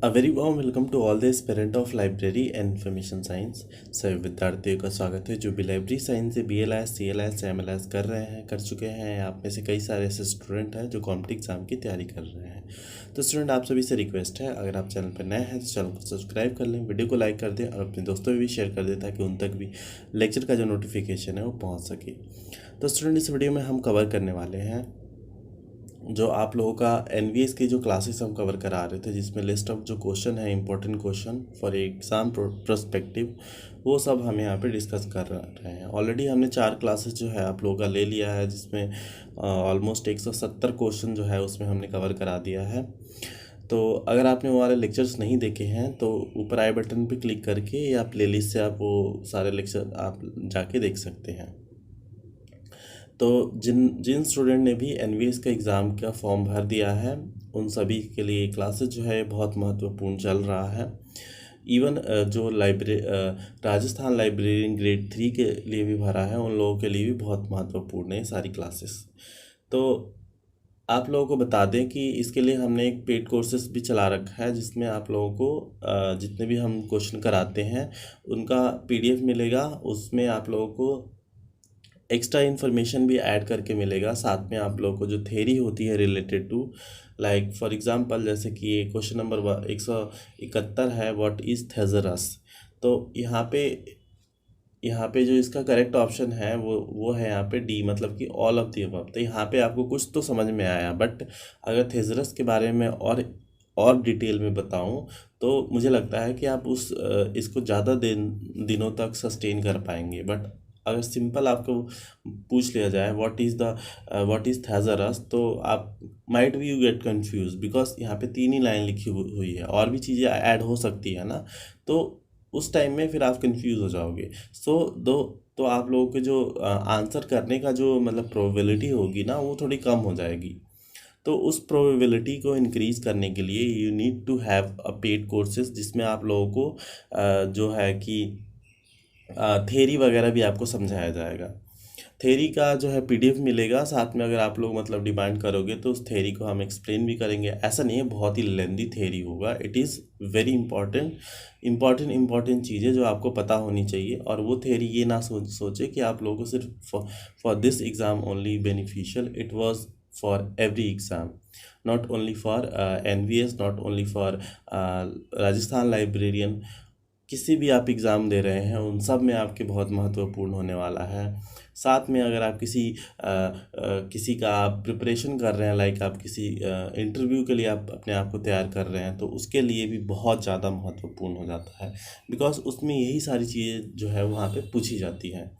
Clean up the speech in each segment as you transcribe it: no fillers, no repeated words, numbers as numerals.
A very warm welcome to all the aspirant of library and information science. सभी विद्यार्थियों का स्वागत है जो भी लाइब्रेरी साइंस से BLS CLS MLS कर रहे हैं, कर चुके हैं। आप में से कई सारे ऐसे स्टूडेंट हैं जो कॉम्पिटिटिव एग्जाम की तैयारी कर रहे हैं। तो स्टूडेंट, आप सभी से रिक्वेस्ट है, अगर आप चैनल पर नए हैं तो चैनल को सब्सक्राइब कर लें, वीडियो को लाइक कर दें और अपने दोस्तों में भी शेयर कर दें ताकि उन तक भी लेक्चर का जो नोटिफिकेशन है वो पहुँच सके। तो स्टूडेंट, इस वीडियो में हम कवर करने वाले हैं जो आप लोगों का NVS की जो क्लासेस हम कवर करा रहे थे, जिसमें लिस्ट ऑफ जो क्वेश्चन है, important question for exam prospective, वो सब हम यहाँ पे डिस्कस कर रहे हैं। ऑलरेडी हमने 4 क्लासेस जो है आप लोगों का ले लिया है, जिसमें ऑलमोस्ट 170 क्वेश्चन जो है उसमें हमने कवर करा दिया है। तो अगर आपने वो वाले लेक्चर्स नहीं देखे हैं तो ऊपर आई बटन पे क्लिक करके या प्लेलिस्ट से आप वो सारे लेक्चर आप जाके देख सकते हैं। तो जिन जिन स्टूडेंट ने भी NVS का एग्ज़ाम का फॉर्म भर दिया है, उन सभी के लिए क्लासेस जो है बहुत महत्वपूर्ण चल रहा है। इवन जो राजस्थान लाइब्रेरियन ग्रेड 3 के लिए भी भरा है, उन लोगों के लिए भी बहुत महत्वपूर्ण है ये सारी क्लासेस। तो आप लोगों को बता दें कि इसके लिए हमने एक पेड कोर्सेज भी चला रखा है, जिसमें आप लोगों को जितने भी हम क्वेश्चन कराते हैं उनका PDF मिलेगा। उसमें आप लोगों को एक्स्ट्रा इन्फॉर्मेशन भी ऐड करके मिलेगा। साथ में आप लोगों को जो थ्योरी होती है related to, like for example जैसे कि ये क्वेश्चन नंबर 171 है, व्हाट इज़ थेजरस। तो यहाँ पे जो इसका करेक्ट ऑप्शन है वो है यहाँ पे D, मतलब कि ऑल ऑफ दी अबव। तो यहाँ पे आपको कुछ तो समझ में आया, बट अगर थेजरस के बारे में और डिटेल में बताऊं तो मुझे लगता है कि आप इसको ज़्यादा दिनों तक सस्टेन कर पाएंगे। बट अगर सिंपल आपको पूछ लिया जाए व्हाट इज़ थेजरस, तो आप might be you get confuse, because यहाँ पे 3 ही लाइन लिखी हुई है, और भी चीज़ें ऐड हो सकती है ना, तो उस टाइम में फिर आप कंफ्यूज हो जाओगे। तो आप लोगों के जो आंसर करने का जो मतलब प्रोबेबिलिटी होगी ना, वो थोड़ी कम हो जाएगी। तो उस प्रोबेबिलिटी को इंक्रीज करने के लिए you need to have a paid courses, जिसमें आप लोगों को जो है कि थेरी वगैरह भी आपको समझाया जाएगा। थेरी का जो है PDF मिलेगा साथ में। अगर आप लोग मतलब डिमांड करोगे तो उस थेरी को हम एक्सप्लेन भी करेंगे। ऐसा नहीं है बहुत ही लेंदी थेरी होगा, इट इज़ वेरी इंपॉर्टेंट चीज़ें जो आपको पता होनी चाहिए। और वो थेरी ये ना सोचे कि आप लोगों को सिर्फ for this exam only beneficial, it was for every exam, not only for NVS, not only for Rajasthan librarian. किसी भी आप एग्ज़ाम दे रहे हैं उन सब में आपके बहुत महत्वपूर्ण होने वाला है। साथ में अगर आप किसी का आप प्रिपरेशन कर रहे हैं, लाइक आप किसी इंटरव्यू के लिए आप अपने आप को तैयार कर रहे हैं, तो उसके लिए भी बहुत ज़्यादा महत्वपूर्ण हो जाता है, बिकॉज उसमें यही सारी चीज़ें जो है वहाँ पे पूछी जाती हैं।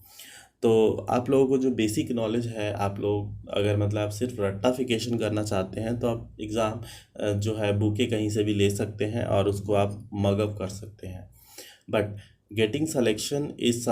तो आप लोगों को जो बेसिक नॉलेज है, आप लोग अगर मतलब आप सिर्फ रट्टाफिकेशन करना चाहते हैं तो आप एग्ज़ाम जो है बुके कहीं से भी ले सकते हैं और उसको आप मगअप कर सकते हैं। But getting selection is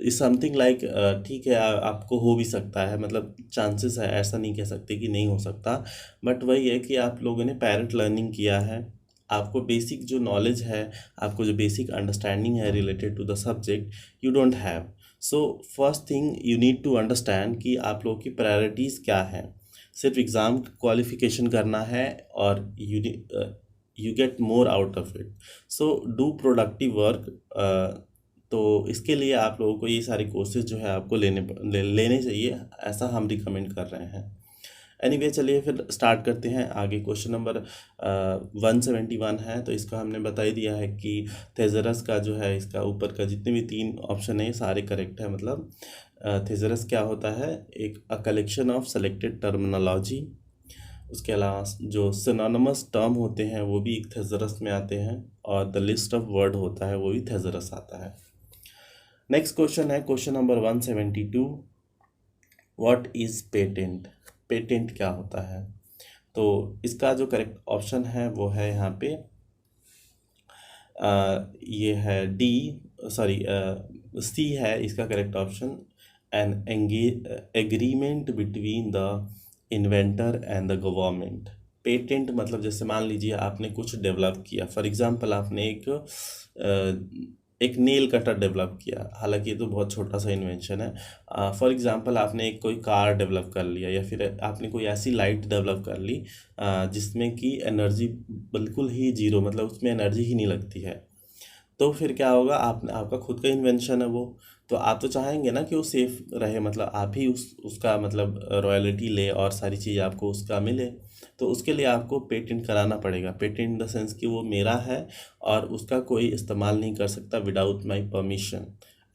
something like, ठीक है, आपको हो भी सकता है, मतलब चांसेस है, ऐसा नहीं कह सकते कि नहीं हो सकता। बट वही है कि आप लोगों ने पैरेंट लर्निंग किया है, आपको बेसिक जो नॉलेज है, आपको जो बेसिक अंडरस्टैंडिंग है related to the subject, you don't have. So first thing you need to understand कि आप लोगों की प्रायोरिटीज़ क्या हैं। सिर्फ एग्ज़ाम क्वालिफिकेशन करना है और you get more out of it, so do productive work. तो इसके लिए आप लोगों को ये सारे कोर्सेज जो है आपको लेने चाहिए, ऐसा हम रिकमेंड कर रहे हैं। एनीवे, चलिए फिर स्टार्ट करते हैं आगे। क्वेश्चन नंबर 171 है, तो इसका हमने बता ही दिया है कि थेजरस का जो है, इसका ऊपर का जितने भी 3 ऑप्शन है सारे करेक्ट है। मतलब थेजरस क्या होता है, एक कलेक्शन ऑफ सेलेक्टेड टर्मिनोलॉजी। उसके अलावा जो सिनोनिमस टर्म होते हैं वो भी एक थेजरस में आते हैं, और द लिस्ट ऑफ वर्ड होता है वो भी थेजरस आता है। नेक्स्ट क्वेश्चन है question number 172, what is patent. Patent क्या होता है। तो इसका जो करेक्ट ऑप्शन है वो है यहाँ पे ये है C है इसका correct option. An agreement between the inventor and the government. Patent मतलब जैसे मान लीजिए आपने कुछ डेवलप किया, फॉर एग्जांपल आपने एक एक नेल कटर डेवलप किया। हालांकि ये तो बहुत छोटा सा इन्वेंशन है। फॉर एग्जांपल आपने एक कोई कार डेवलप कर लिया, या फिर आपने कोई ऐसी लाइट डेवलप कर ली जिसमें कि एनर्जी बिल्कुल ही जीरो, मतलब उसमें एनर्जी ही नहीं लगती है। तो फिर क्या होगा, आप आपका खुद का इन्वेंशन है वो, तो आप तो चाहेंगे ना कि वो सेफ रहे, मतलब आप ही उसका मतलब रॉयल्टी ले और सारी चीज़ आपको उसका मिले। तो उसके लिए आपको पेटेंट कराना पड़ेगा। पेटेंट इन द सेंस कि वो मेरा है और उसका कोई इस्तेमाल नहीं कर सकता without my permission.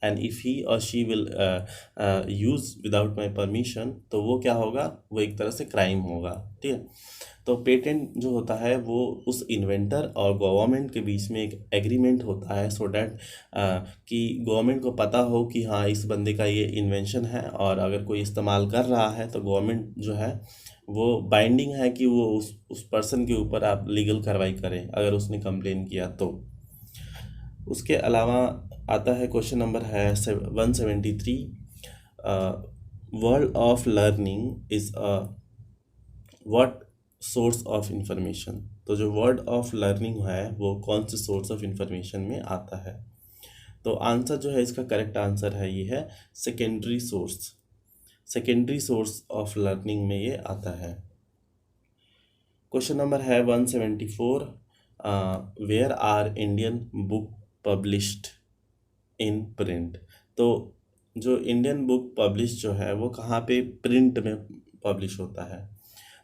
And if he or she will use without my permission, तो वो क्या होगा, वो एक तरह से क्राइम होगा। ठीक है। तो पेटेंट जो होता है वो उस इन्वेंटर और गवर्नमेंट के बीच में एक एग्रीमेंट होता है, सो डैट कि गवर्नमेंट को पता हो कि हाँ इस बंदे का ये इन्वेंशन है, और अगर कोई इस्तेमाल कर रहा है तो गवर्नमेंट जो है वो बाइंडिंग है कि वो उस पर्सन के ऊपर आप लीगल कार्रवाई करें अगर उसने कंप्लेन किया तो। उसके अलावा आता है क्वेश्चन नंबर है 173। World of learning is what source of information. तो जो वर्ड ऑफ लर्निंग है वो कौन से सोर्स ऑफ इंफॉर्मेशन में आता है। तो आंसर जो है, इसका करेक्ट आंसर है ये है secondary source. Secondary source of learning में ये आता है। क्वेश्चन नंबर है 174। Where are Indian book published in print. तो जो इंडियन बुक पब्लिश जो है वो कहाँ पे प्रिंट में पब्लिश होता है,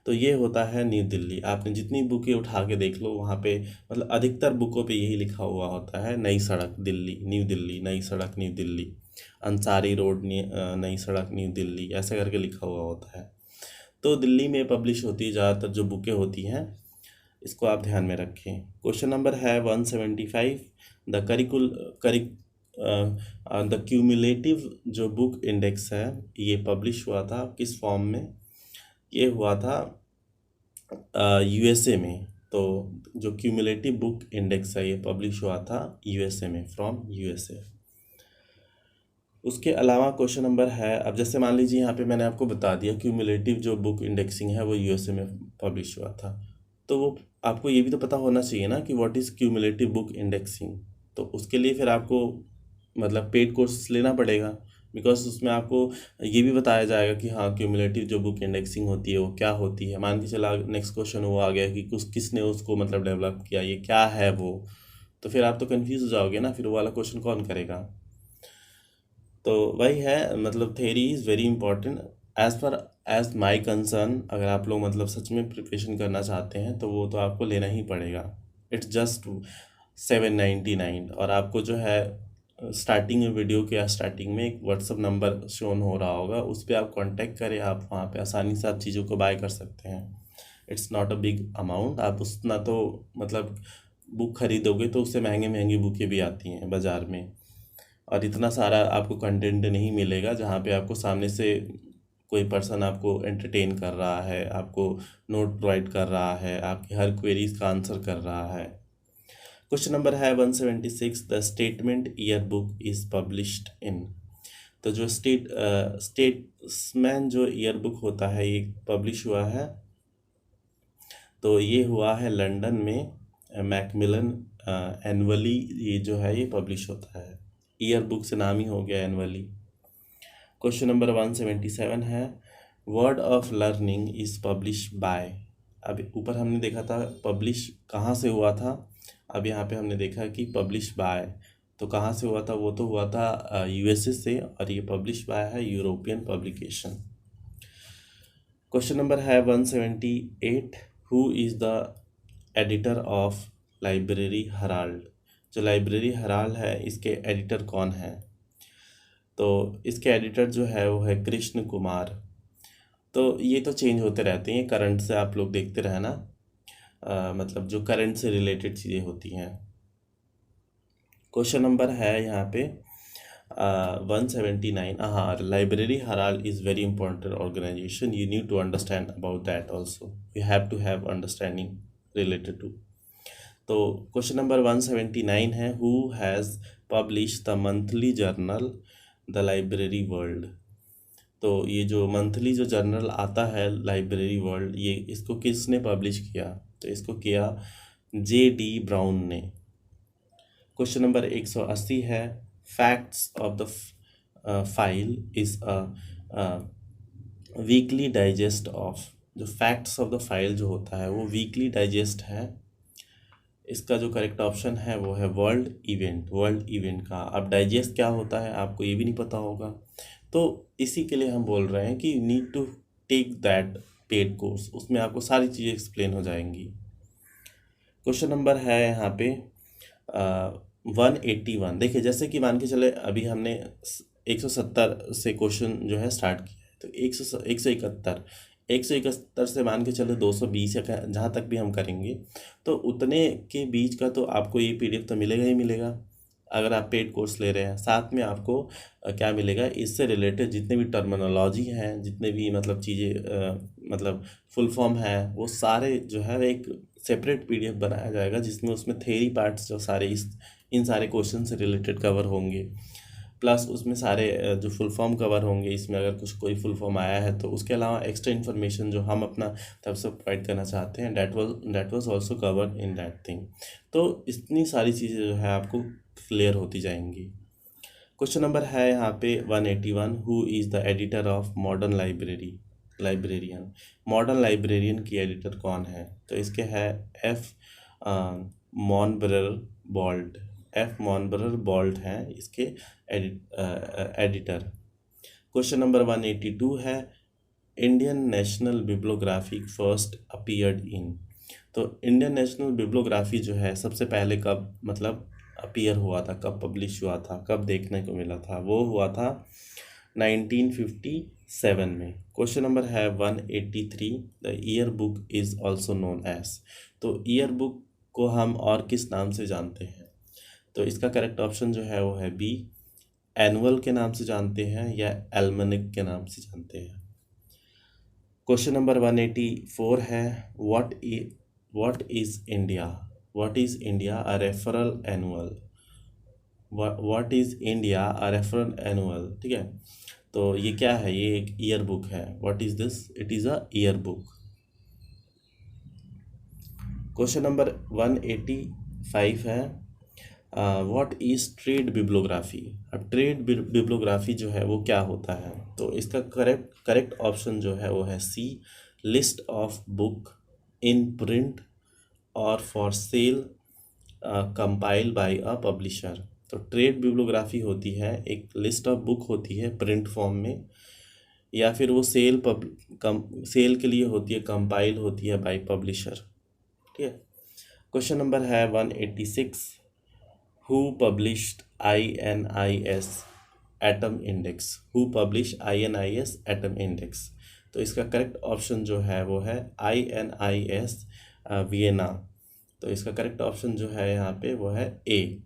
तो ये होता है न्यू दिल्ली। आपने जितनी बुकें उठा के देख लो वहाँ पे, मतलब अधिकतर बुकों पे यही लिखा हुआ होता है, नई सड़क दिल्ली, न्यू दिल्ली, नई सड़क न्यू दिल्ली, अंसारी रोड नई सड़क न्यू दिल्ली, ऐसे करके लिखा हुआ होता है। तो दिल्ली में पब्लिश होती है ज़्यादातर जो बुकें होती हैं, इसको आप ध्यान में रखें। क्वेश्चन नंबर है 175। द द क्यूमुलेटिव जो बुक इंडेक्स है ये पब्लिश हुआ था किस फॉर्म में, ये हुआ था यूएसए में। तो जो क्यूमुलेटिव बुक इंडेक्स है ये पब्लिश हुआ था यूएसए में, फ्रॉम यूएसए। उसके अलावा क्वेश्चन नंबर है, अब जैसे मान लीजिए यहाँ पे मैंने आपको बता दिया क्यूमुलेटिव जो बुक इंडेक्सिंग है वो यूएसए में पब्लिश हुआ था, तो वो आपको ये भी तो पता होना चाहिए ना कि what is cumulative book indexing. तो उसके लिए फिर आपको मतलब पेड कोर्स लेना पड़ेगा, बिकॉज उसमें आपको ये भी बताया जाएगा कि हाँ क्यूमुलेटिव जो बुक इंडेक्सिंग होती है वो क्या होती है। मान के चला नेक्स्ट क्वेश्चन वो आ गया कि किसने उसको मतलब डेवलप किया, ये क्या है वो, तो फिर आप तो कंफ्यूज हो जाओगे ना, फिर वो वाला क्वेश्चन कौन करेगा। तो वही है, मतलब theory is very important as my concern. अगर आप लोग मतलब सच में प्रिपरेशन करना चाहते हैं तो वो तो आपको लेना ही पड़ेगा। It's just 799। और आपको जो है स्टार्टिंग में, वीडियो के स्टार्टिंग में एक व्हाट्सअप नंबर शोन हो रहा होगा, उस पर आप कांटेक्ट करें, आप वहाँ पे आसानी से आप चीज़ों को बाय कर सकते हैं। It's not a big amount. आप उतना तो मतलब बुक खरीदोगे तो उससे महंगी महंगी बुकें भी आती हैं बाज़ार में, और इतना सारा आपको कंटेंट नहीं मिलेगा जहाँ पे आपको सामने से कोई पर्सन आपको एंटरटेन कर रहा है, आपको नोट प्रोवाइड कर रहा है, आपकी हर क्वेरीज का आंसर कर रहा है। क्वेश्चन नंबर है 176। The statement year book is published in. तो जो स्टेट्समैन जो ईयर बुक होता है ये पब्लिश हुआ है, तो ये हुआ है लंदन में, मैकमिलन एनुअली ये जो है ये पब्लिश होता है। ईयर बुक से नाम ही हो गया एनुअली। क्वेश्चन नंबर 177 है, word of learning is publish by. अब ऊपर हमने देखा था पब्लिश कहाँ से हुआ था, अब यहाँ पे हमने देखा कि पब्लिश बाय, तो कहाँ से हुआ था, वो तो हुआ था यूएसए से, और ये पब्लिश बाय है यूरोपियन पब्लिकेशन। क्वेश्चन नंबर है 178। Who is the editor of library Herald. जो लाइब्रेरी हराल्ड है इसके एडिटर कौन है, तो इसके एडिटर जो है वो है कृष्ण कुमार। तो ये तो चेंज होते रहते हैं, करंट से आप लोग देखते रहना, मतलब जो करंट से रिलेटेड चीज़ें होती हैं। क्वेश्चन नंबर है यहाँ पे 179। हाँ, library Herald is very important organisation, you need to understand about that also, you have to have understanding related to. तो क्वेश्चन नंबर 179 है, who has publish the monthly journal the library world. तो ये जो monthly जो journal आता है library world, ये इसको किसने पब्लिश किया, तो इसको किया J.D. ब्राउन ने। क्वेश्चन नंबर 180 है, facts of the file is a weekly digest of. जो फैक्ट्स ऑफ द फाइल जो होता है वो वीकली डाइजेस्ट है। इसका जो करेक्ट ऑप्शन है वो है वर्ल्ड इवेंट। वर्ल्ड इवेंट का अब डाइजेस्ट क्या होता है आपको ये भी नहीं पता होगा, तो इसी के लिए हम बोल रहे हैं कि you need to take that paid course, उसमें आपको सारी चीज़ें एक्सप्लेन हो जाएंगी। क्वेश्चन नंबर है यहाँ पे 181। देखिए जैसे कि मान के चले अभी हमने 170 से क्वेश्चन जो है स्टार्ट किया है, तो 171 से मान के चलो 220 या जहाँ तक भी हम करेंगे, तो उतने के बीच का तो आपको ये पीडीएफ तो मिलेगा ही मिलेगा अगर आप पेड कोर्स ले रहे हैं। साथ में आपको क्या मिलेगा, इससे रिलेटेड जितने भी टर्मिनोलॉजी हैं, जितने भी मतलब चीज़ें मतलब फुल फॉर्म है, वो सारे जो है एक सेपरेट पीडीएफ बनाया जाएगा जिसमें उसमें थ्योरी पार्ट्स जो सारे इन सारे क्वेश्चन से रिलेटेड कवर होंगे, प्लस उसमें सारे जो फुल फॉर्म कवर होंगे। इसमें अगर कुछ कोई फुल फॉर्म आया है तो उसके अलावा एक्स्ट्रा इन्फॉर्मेशन जो हम अपना तरफ से प्रोवाइड करना चाहते हैं, that was also covered in that thing. तो इतनी सारी चीज़ें जो है आपको क्लियर होती जाएंगी। क्वेश्चन नंबर है यहाँ पे 181, who is the editor of modern librarian. Modern librarian की एडिटर कौन है, तो इसके है एफ मॉनबरर बॉल्ट हैं इसके एडिटर। क्वेश्चन नंबर 182 है, Indian national bibliography first appeared in. तो इंडियन नेशनल बिब्लोग्राफी जो है सबसे पहले कब मतलब अपीयर हुआ था, कब पब्लिश हुआ था, कब देखने को मिला था, वो हुआ था 1957 में। क्वेश्चन नंबर है 183, the year book is also known as. तो ईयर बुक को हम और किस नाम से जानते हैं, तो इसका करेक्ट ऑप्शन जो है वो है बी, एनुअल के नाम से जानते हैं या एल्मनिक के नाम से जानते हैं। क्वेश्चन नंबर 184 है, what is India a referral annual. What is India a referral annual, ठीक है। तो ये क्या है, ये एक ईयर बुक है। What is this, it is a year book. Question number 185 है, व्हाट इज़ ट्रेड बिब्लोग्राफी। अब ट्रेड बिब्लोग्राफी जो है वो क्या होता है, तो इसका करेक्ट ऑप्शन जो है वो है c, list of book in print or for sale compile by a publisher. तो ट्रेड बिब्लोग्राफी होती है एक लिस्ट ऑफ बुक होती है प्रिंट फॉर्म में, या फिर वो सेल के लिए होती है, कंपाइल होती है बाय पब्लिशर, ठीक है। क्वेश्चन नंबर है 186, who published INIS atom index. Who publish INIS atom index. तो इसका करेक्ट ऑप्शन जो है वो है INIS वियना। तो इसका करेक्ट ऑप्शन जो है यहाँ पे वो है ए,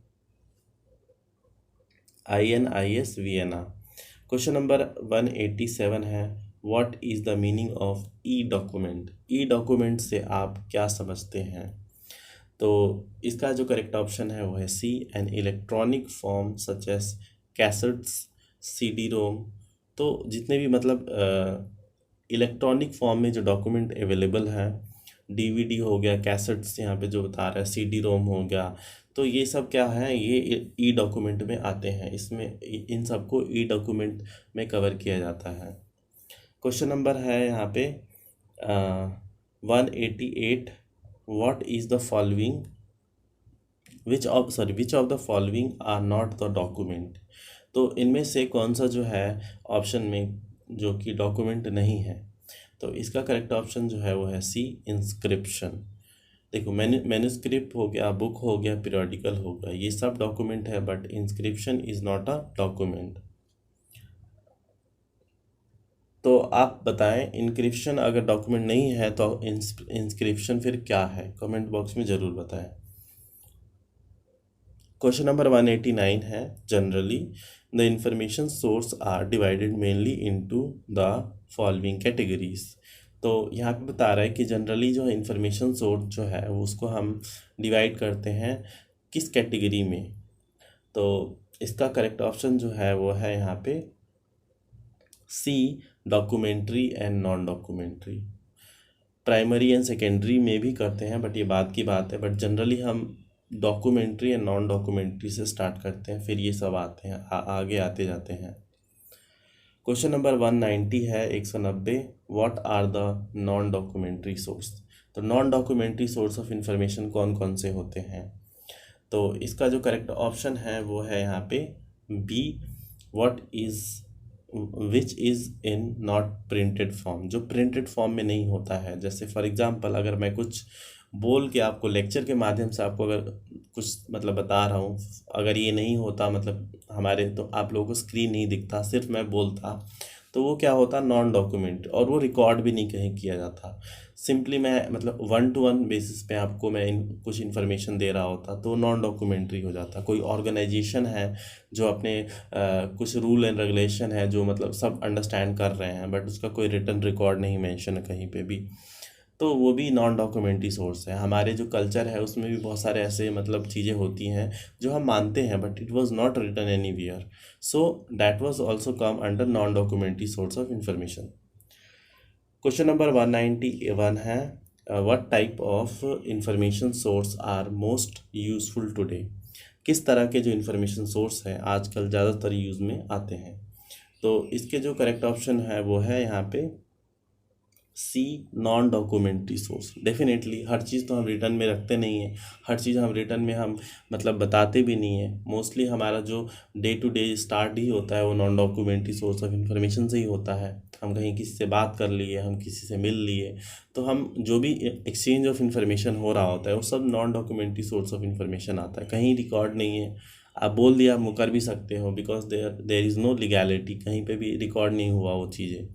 INIS वियना। क्वेश्चन नंबर 187 है, what is the meaning of E document. E document से आप क्या समझते हैं, तो इसका जो करेक्ट ऑप्शन है वो है c, an electronic form such as cassettes, CD-ROM। तो जितने भी मतलब इलेक्ट्रॉनिक फॉर्म में जो डॉक्यूमेंट अवेलेबल है, DVD हो गया, कैसेट्स यहाँ पे जो बता रहा है, CD-ROM हो गया, तो ये सब क्या है, ये ई डॉक्यूमेंट में आते हैं। इसमें इन सबको ई डॉक्यूमेंट में कवर किया जाता है। क्वेश्चन नंबर है यहाँ पे 188, what is the following which of the following are not the document. तो इनमें से कौन सा जो है ऑप्शन में जो कि डॉक्यूमेंट नहीं है, तो इसका करेक्ट ऑप्शन जो है वो है सी, इंस्क्रिप्शन। देखो मैन्युस्क्रिप्ट हो गया, बुक हो गया, पीरियोडिकल हो गया, ये सब डॉक्यूमेंट है, but inscription is not a document. तो आप बताएं, इंक्रिप्शन अगर डॉक्यूमेंट नहीं है तो इंस्क्रिप्शन फिर क्या है, कमेंट बॉक्स में ज़रूर बताएं। क्वेश्चन नंबर 189 है, generally the information source are divided mainly into the following categories. तो यहाँ पे बता रहा है कि जनरली जो इंफॉर्मेशन सोर्स जो है वो उसको हम डिवाइड करते हैं किस कैटेगरी में। तो इसका करेक्ट ऑप्शन जो है वो है यहाँ पे c, documentary and non documentary. Primary and secondary में भी करते हैं, बट ये बात की बात है, बट जनरली हम डॉक्यूमेंट्री एंड नॉन डॉक्यूमेंट्री से स्टार्ट करते हैं, फिर ये सब आते हैं, आगे आते जाते हैं। क्वेश्चन नंबर 190 है 190, what are the non documentary source. तो non documentary source of information कौन कौन से होते हैं। तो इसका जो करेक्ट ऑप्शन है वो है यहाँ पे B, what is which is in not printed form, जो प्रिंटेड फॉर्म में नहीं होता है। जैसे फॉर एग्जांपल अगर मैं कुछ बोल के आपको लेक्चर के माध्यम से आपको अगर कुछ मतलब बता रहा हूँ, अगर ये नहीं होता मतलब हमारे, तो आप लोगों को स्क्रीन नहीं दिखता, सिर्फ मैं बोलता, तो वो क्या होता नॉन डॉक्यूमेंट, और वो रिकॉर्ड भी नहीं कहीं किया जाता। सिंपली मैं मतलब 1-to-1 बेसिस पे आपको मैं कुछ इन्फॉर्मेशन दे रहा होता तो नॉन डॉक्यूमेंट्री हो जाता। कोई ऑर्गेनाइजेशन है जो अपने कुछ रूल एंड रेगुलेशन है जो मतलब सब अंडरस्टैंड कर रहे हैं, बट उसका कोई रिटन रिकॉर्ड नहीं मेंशन है कहीं पे भी, तो वो भी नॉन डॉक्यूमेंट्री सोर्स है। हमारे जो कल्चर है उसमें भी बहुत सारे ऐसे मतलब चीज़ें होती हैं जो हम मानते हैं, but it was not written anywhere, so that was also come under non documentary source of information. Question number 191 है what type of information source are most useful today. किस तरह के जो इंफॉर्मेशन सोर्स हैं आजकल ज़्यादातर यूज़ में आते हैं। तो इसके जो करेक्ट ऑप्शन है वो है यहाँ पे सी, नॉन डॉक्यूमेंट्री सोर्स। डेफिनेटली हर चीज़ तो हम रिटर्न में रखते नहीं हैं, हर चीज़ हम रिटर्न में हम मतलब बताते भी नहीं हैं। मोस्टली हमारा जो डे टू डे स्टार्ट ही होता है वो non documentary source of information से ही होता है। हम कहीं किसी से बात कर लिए, हम किसी से मिल लिए, तो हम जो भी एक्सचेंज ऑफ इंफॉर्मेशन हो रहा होता है वो सब non documentary source of information आता है, कहीं रिकॉर्ड नहीं है। आप बोल दिया, आप मुकर भी सकते हो, because there is no legality, कहीं पे भी रिकॉर्ड नहीं हुआ वो चीज़ें,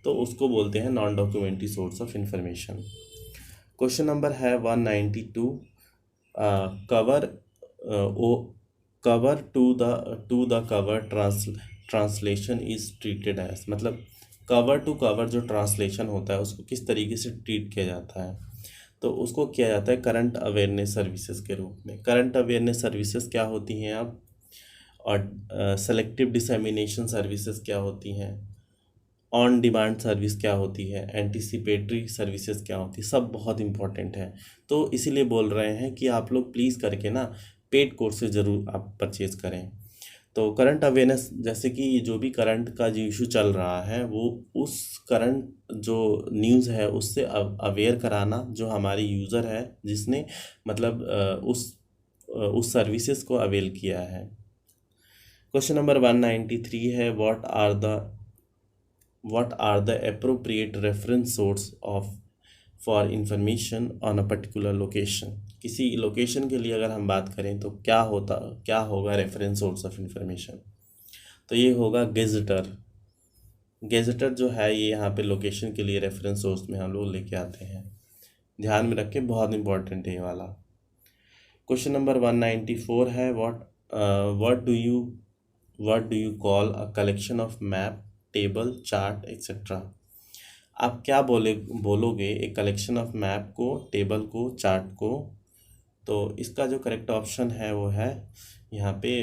तो उसको बोलते हैं non documentary source of information. Question number है 192, cover o cover to the cover translation is treated as, मतलब कवर टू कवर जो ट्रांसलेशन होता है उसको किस तरीके से ट्रीट किया जाता है। तो उसको किया जाता है करंट अवेयरनेस सर्विसेज के रूप में। करंट अवेयरनेस सर्विसेज क्या होती हैं अब, और सेलेक्टिव डिसएमिनेशन सर्विसेज क्या होती हैं, ऑन डिमांड सर्विस क्या होती है, एंटिसिपेटरी सर्विसेज क्या होती है, सब बहुत इंपॉर्टेंट है। तो इसीलिए बोल रहे हैं कि आप लोग प्लीज़ करके ना पेड कोर्सेज ज़रूर आप परचेज़ करें। तो करंट अवेयरनेस, जैसे कि जो भी करंट का जो इशू चल रहा है वो उस करंट जो न्यूज़ है उससे अवेयर कराना जो हमारे यूज़र है जिसने मतलब उस सर्विसेज को अवेल किया है। क्वेश्चन नंबर 193 है what are the appropriate reference source of for information on a particular location। किसी लोकेशन के लिए अगर हम बात करें तो क्या होगा रेफरेंस सोर्स ऑफ इंफॉर्मेशन। तो ये होगा गेजेटर। गेजेटर जो है ये यहाँ पे लोकेशन के लिए रेफरेंस सोर्स में हम लोग लेके आते हैं, ध्यान में रखें, बहुत इंपॉर्टेंट है ये वाला। क्वेश्चन नंबर 194 है what do you call a collection of map, table, chart etcetera. आप क्या बोलोगे एक कलेक्शन ऑफ मैप को, टेबल को, चार्ट को। तो इसका जो करेक्ट ऑप्शन है वो है यहाँ पे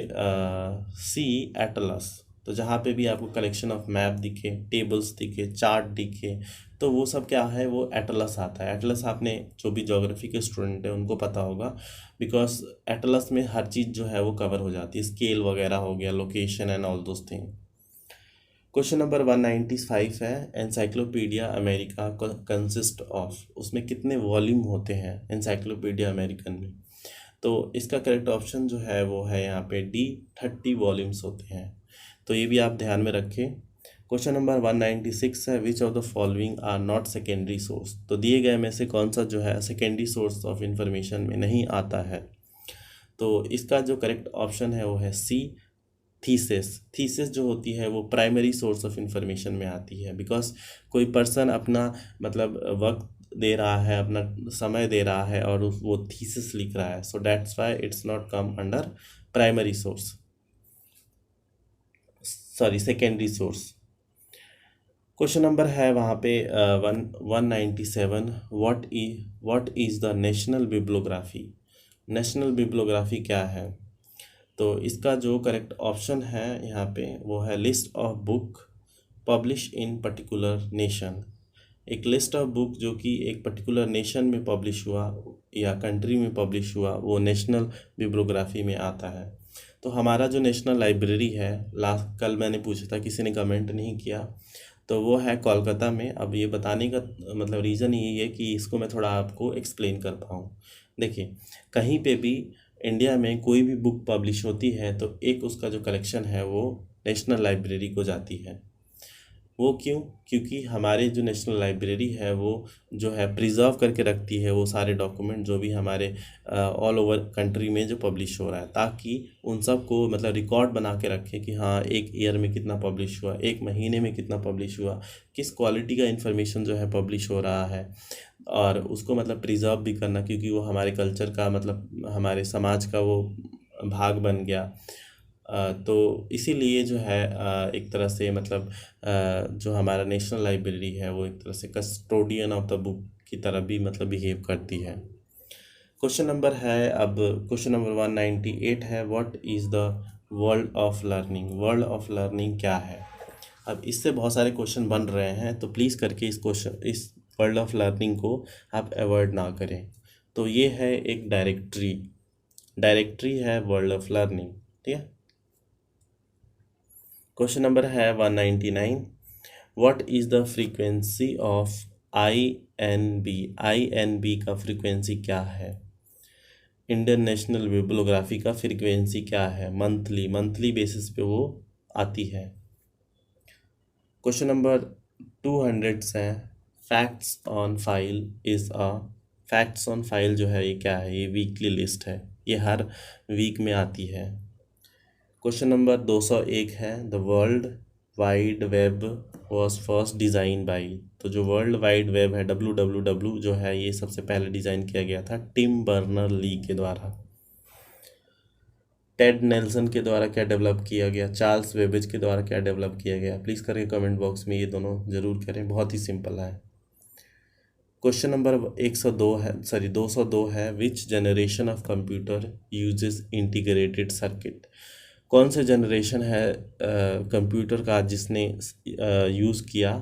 सी, एटलस। तो जहाँ पे भी आपको कलेक्शन ऑफ मैप दिखे, टेबल्स दिखे, चार्ट दिखे, तो वो सब क्या है, वो एटलस आता है। एटलस आपने जो भी ज्योग्राफी के स्टूडेंट है उनको पता होगा, बिकॉज एटलस में हर चीज़ जो है वो कवर हो जाती है, स्केल वगैरह हो गया, location and all those thing. Question number 195 है एनसाइक्लोपीडिया अमेरिका कंसिस्ट ऑफ, उसमें कितने वॉल्यूम होते हैं एनसाइक्लोपीडिया अमेरिकन में। तो इसका करेक्ट ऑप्शन जो है वो है यहाँ पे डी, 30 वॉल्यूम्स होते हैं। तो ये भी आप ध्यान में रखें। क्वेश्चन नंबर 196 है which of the following are not secondary source. तो दिए गए में से कौन सा जो है सेकेंडरी सोर्स ऑफ इंफॉर्मेशन में नहीं आता है। तो इसका जो करेक्ट ऑप्शन है वो है सी, थीसिस जो होती है वो प्राइमरी सोर्स ऑफ इंफॉर्मेशन में आती है, बिकॉज कोई पर्सन अपना मतलब वक्त दे रहा है, अपना समय दे रहा है और वो थीसिस लिख रहा है, so that's why it's not come under primary source, sorry secondary source. Question number है वहाँ पे 197 what is the national bibliography. National bibliography क्या है। तो इसका जो करेक्ट ऑप्शन है यहाँ पे वो है list of book publish in particular nation. एक लिस्ट ऑफ बुक जो कि एक पर्टिकुलर नेशन में पब्लिश हुआ या कंट्री में पब्लिश हुआ, वो नेशनल बिब्लियोग्राफी में आता है। तो हमारा जो नेशनल लाइब्रेरी है, लास्ट कल मैंने पूछा था, किसी ने कमेंट नहीं किया, तो वो है कोलकाता में। अब ये बताने का मतलब रीज़न यही है कि इसको मैं थोड़ा आपको एक्सप्लेन कर पाऊँ। देखिए, कहीं पे भी इंडिया में कोई भी बुक पब्लिश होती है तो एक उसका जो कलेक्शन है वो नेशनल लाइब्रेरी को जाती है। वो क्यों? क्योंकि हमारे जो नेशनल लाइब्रेरी है वो जो है प्रिजर्व करके रखती है वो सारे डॉक्यूमेंट जो भी हमारे ऑल ओवर कंट्री में जो पब्लिश हो रहा है, ताकि उन सब को मतलब रिकॉर्ड बना के रखें कि हाँ, एक ईयर में कितना पब्लिश हुआ, एक महीने में कितना पब्लिश हुआ, किस क्वालिटी का इन्फॉर्मेशन जो है पब्लिश हो रहा है, और उसको मतलब प्रिजर्व भी करना, क्योंकि वो हमारे कल्चर का मतलब हमारे समाज का वो भाग बन गया। तो इसीलिए जो है एक तरह से मतलब जो हमारा नेशनल लाइब्रेरी है वो एक तरह से कस्टोडियन ऑफ द बुक की तरह भी मतलब बिहेव करती है। क्वेश्चन नंबर है, अब क्वेश्चन नंबर 198 है, what is the world of learning. World of learning क्या है? अब इससे बहुत सारे क्वेश्चन बन रहे हैं, तो प्लीज़ करके इस वर्ल्ड ऑफ लर्निंग को आप अवॉइड ना करें। तो ये है एक डायरेक्टरी है वर्ल्ड ऑफ लर्निंग, ठीक है। क्वेश्चन नंबर है 199, what is the frequency of INB। INB का फ्रीक्वेंसी क्या है? इंडियन नेशनल बिब्लियोग्राफी का फ्रीक्वेंसी क्या है? मंथली बेसिस पे वो आती है। क्वेश्चन नंबर 200 है, facts on file is a. Facts on file जो है ये क्या है? ये वीकली लिस्ट है, ये हर वीक में आती है। क्वेश्चन नंबर 201 है, the world wide web was first design by. तो जो वर्ल्ड वाइड वेब है WWW जो है, ये सबसे पहले डिज़ाइन किया गया था टिम बर्नर ली के द्वारा। टेड नेल्सन के द्वारा क्या डेवलप किया गया? चार्ल्स वेबेज के द्वारा क्या डेवलप किया गया? प्लीज़ करके कमेंट बॉक्स में ये दोनों ज़रूर करें, बहुत ही सिंपल है। क्वेश्चन नंबर 202 है, विच generation of computer uses integrated circuit. कौन से जनरेशन है कंप्यूटर का जिसने यूज़ किया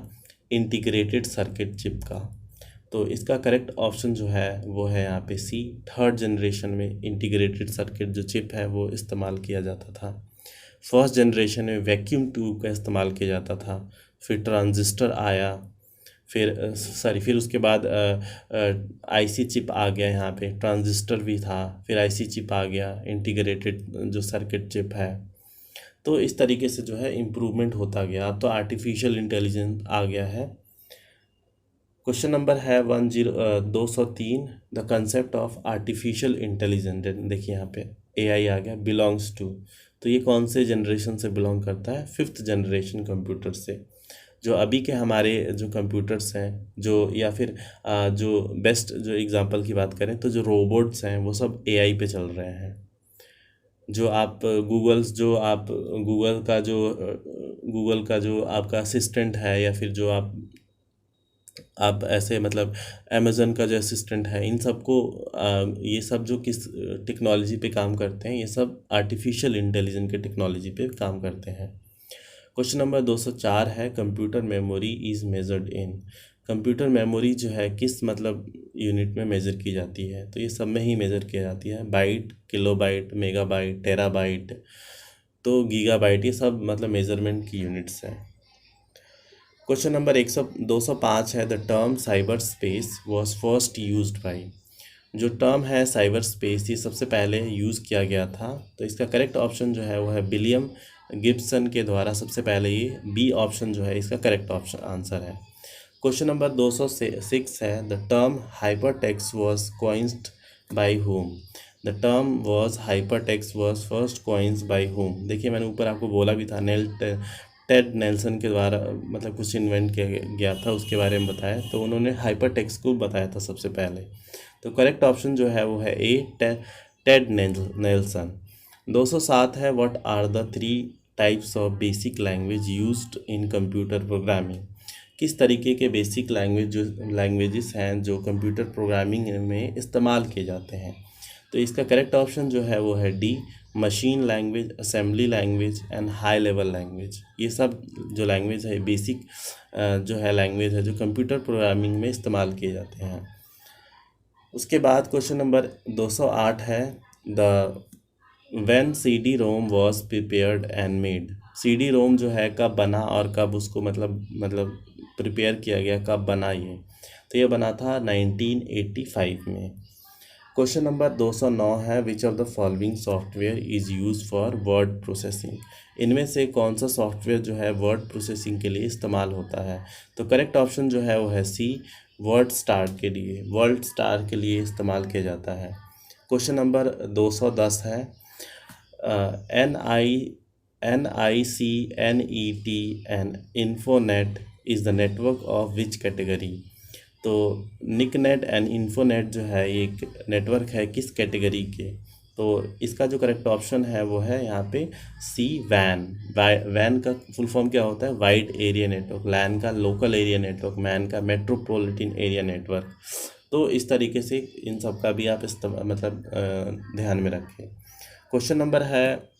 इंटीग्रेटेड सर्किट चिप का? तो इसका करेक्ट ऑप्शन जो है वो है यहाँ पे सी, थर्ड जनरेशन में इंटीग्रेटेड सर्किट जो चिप है वो इस्तेमाल किया जाता था। फर्स्ट जनरेशन में वैक्यूम ट्यूब का इस्तेमाल किया जाता था, फिर ट्रांजिस्टर आया, फिर उसके बाद आईसी चिप आ गया, यहाँ पे ट्रांजिस्टर भी था, फिर आईसी चिप आ गया, इंटीग्रेटेड जो सर्किट चिप है। तो इस तरीके से जो है इम्प्रूवमेंट होता गया। अब तो आर्टिफिशियल इंटेलिजेंस आ गया है। क्वेश्चन नंबर है 203, the concept of artificial intelligence. देखिए यहाँ पे AI आ गया, बिलोंग्स टू। तो ये कौन से जनरेशन से बिलोंग करता है? 5th जनरेशन कंप्यूटर से। जो अभी के हमारे जो कंप्यूटर्स हैं, जो या फिर जो बेस्ट जो एग्जांपल की बात करें तो जो रोबोट्स हैं वो सब AI पे चल रहे हैं। जो आप गूगल का जो आपका असिस्टेंट है, या फिर जो आप ऐसे मतलब अमेज़न का जो असिस्टेंट है, इन सब को ये सब जो किस टेक्नोलॉजी पे काम करते हैं, ये सब आर्टिफिशियल इंटेलिजेंस के टेक्नोलॉजी पे काम करते हैं। क्वेश्चन नंबर 204 है, computer memory is measured in. Computer memory जो है किस मतलब यूनिट में मेज़र की जाती है? तो ये सब में ही मेज़र की जाती है, बाइट, किलोबाइट, मेगाबाइट, टेराबाइट, तो गीगाबाइट, ये सब मतलब मेज़रमेंट की यूनिट्स हैं। क्वेश्चन नंबर 205 है, the term cyber space was first used by. जो टर्म है साइबर स्पेस, ये सबसे पहले यूज़ किया गया था। तो इसका करेक्ट ऑप्शन जो है वो है विलियम गिब्सन के द्वारा सबसे पहले, ये बी ऑप्शन जो है इसका करेक्ट ऑप्शन आंसर है। क्वेश्चन नंबर 206 है, the term hypertext was coined by home. The term was hypertext was first coined by home. देखिए, मैंने ऊपर आपको बोला भी था, टेड नेल्सन के द्वारा मतलब कुछ इन्वेंट किया गया था, उसके बारे में बताया, तो उन्होंने हाइपरटेक्स्ट को बताया था सबसे पहले। तो करेक्ट ऑप्शन जो है वो है ए, टेड नेल्सन। 207 है, what are the 3 types of basic language used in computer programming. किस तरीके के बेसिक लैंग्वेजेस हैं जो कंप्यूटर प्रोग्रामिंग में इस्तेमाल किए जाते हैं? तो इसका करेक्ट ऑप्शन जो है वो है D, machine language, assembly language and high level language. ये सब जो लैंग्वेज है बेसिक जो है लैंग्वेज है जो कंप्यूटर प्रोग्रामिंग में इस्तेमाल किए जाते हैं। उसके बाद क्वेश्चन नंबर 208 है the when C D ROM was prepared and made. C D ROM जो है कब बना और कब उसको मतलब प्रिपेयर किया गया, कब बना ये, तो ये बना था 1985 में। क्वेश्चन नंबर 209 है which of the following software is use for word processing. इनमें से कौन सा सॉफ्टवेयर जो है वर्ड प्रोसेसिंग के लिए इस्तेमाल होता है, तो करेक्ट ऑप्शन जो है वो है सी, वर्ड स्टार के लिए, वर्ड स्टार के लिए इस्तेमाल किया जाता है। क्वेश्चन नंबर 210 है NICNET and infonet is the network of which category. तो निकनेट एंड इन्फोनेट जो है ये एक नेटवर्क है किस कैटेगरी के, तो इसका जो करेक्ट ऑप्शन है वो है यहाँ पे सी, वैन। वैन का फुल फॉर्म क्या होता है, वाइड एरिया नेटवर्क, लैन का लोकल एरिया नेटवर्क, मैन का मेट्रोपॉलिटन एरिया नेटवर्क। तो इस तरीके से इन सब का भी आप ध्यान में रखें। क्वेश्चन नंबर है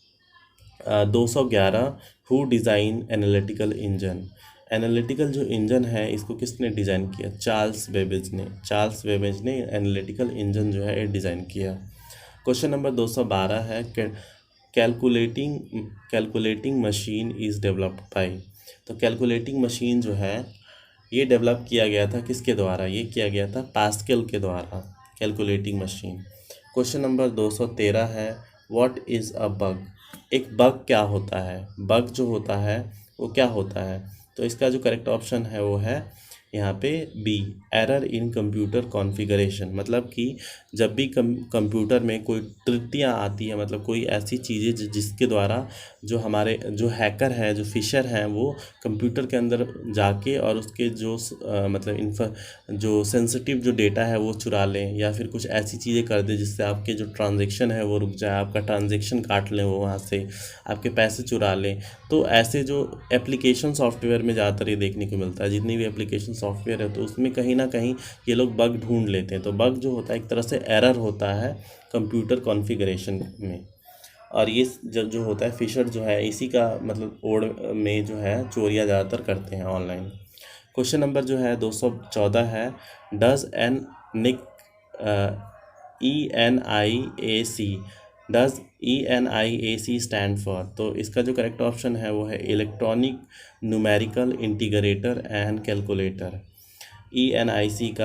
211 who design analytical engine. Analytical जो इंजन है इसको किसने डिज़ाइन किया, चार्ल्स बेबेज ने। चार्ल्स बेबेज ने एनालिटिकल इंजन जो है ये डिज़ाइन किया। क्वेश्चन नंबर 212 है calculating machine is developed by. तो कैलकुलेटिंग मशीन जो है ये डेवलप किया गया था किसके द्वारा, ये किया गया था पास्कल के द्वारा, कैलकुलेटिंग मशीन। क्वेश्चन नंबर 213 है व्हाट इज़ अ बग। एक बग क्या होता है, बग जो होता है वो क्या होता है, तो इसका जो करेक्ट ऑप्शन है वो है यहाँ पे B, error in computer configuration. मतलब कि जब भी कंप्यूटर में कोई त्रुटियाँ आती है, मतलब कोई ऐसी चीज़ें जिसके द्वारा जो हमारे जो हैकर हैं, जो फिशर हैं, वो कंप्यूटर के अंदर जाके और उसके जो जो सेंसिटिव जो डेटा है वो चुरा लें, या फिर कुछ ऐसी चीज़ें कर दें जिससे आपके जो ट्रांजैक्शन है वो रुक जाए, आपका ट्रांजैक्शन काट लें वो वहाँ से, आपके पैसे चुरा लें। तो ऐसे जो एप्लीकेशन सॉफ्टवेयर में ज़्यादातर ये देखने को मिलता है, जितनी भी एप्लीकेशन सॉफ्टवेयर है तो उसमें कहीं ना कहीं ये लोग बग ढूंढ लेते हैं। तो बग जो होता है एक तरह से एरर होता है कंप्यूटर कॉन्फ़िगरेशन में, और ये जो होता है फिशर जो है इसी का ओड में जो है चोरियाँ ज़्यादातर करते हैं ऑनलाइन। क्वेश्चन नंबर जो है 214 है does ENIAC ENIAC stand for. तो इसका जो करेक्ट ऑप्शन है वो है electronic numerical integrator and calculator. ENIAC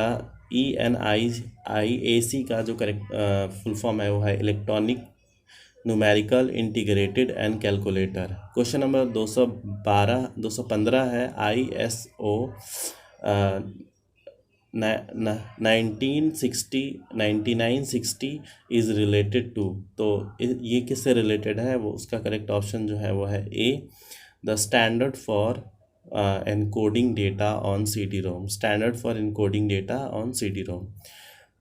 का जो करेक्ट फुल फॉर्म है वो है electronic numerical integrated and calculator. Question number 215 है ISO 1960 इज़ रिलेटेड टू। तो ये किससे रिलेटेड है, वो उसका करेक्ट ऑप्शन जो है वो है a, the standard for encoding data on CD-ROM, standard for encoding data on CD-ROM।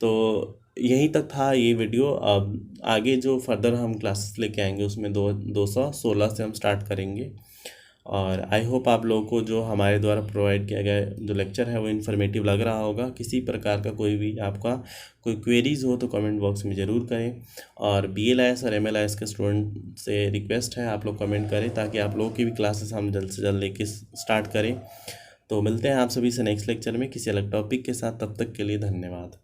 तो यहीं तक था ये वीडियो। अब आगे जो फर्दर हम क्लासेस लेके आएंगे उसमें 216 से हम स्टार्ट करेंगे। और आई होप आप लोगों को जो हमारे द्वारा प्रोवाइड किया गया जो लेक्चर है वो इन्फॉर्मेटिव लग रहा होगा। किसी प्रकार का कोई भी आपका कोई क्वेरीज़ हो तो कमेंट बॉक्स में ज़रूर करें, और BLIS और MLIS के स्टूडेंट से रिक्वेस्ट है आप लोग कमेंट करें ताकि आप लोगों की भी क्लासेस हम जल्द से जल्द लेके स्टार्ट करें। तो मिलते हैं आप सभी से नेक्स्ट लेक्चर में किसी अलग टॉपिक के साथ, तब तक के लिए धन्यवाद।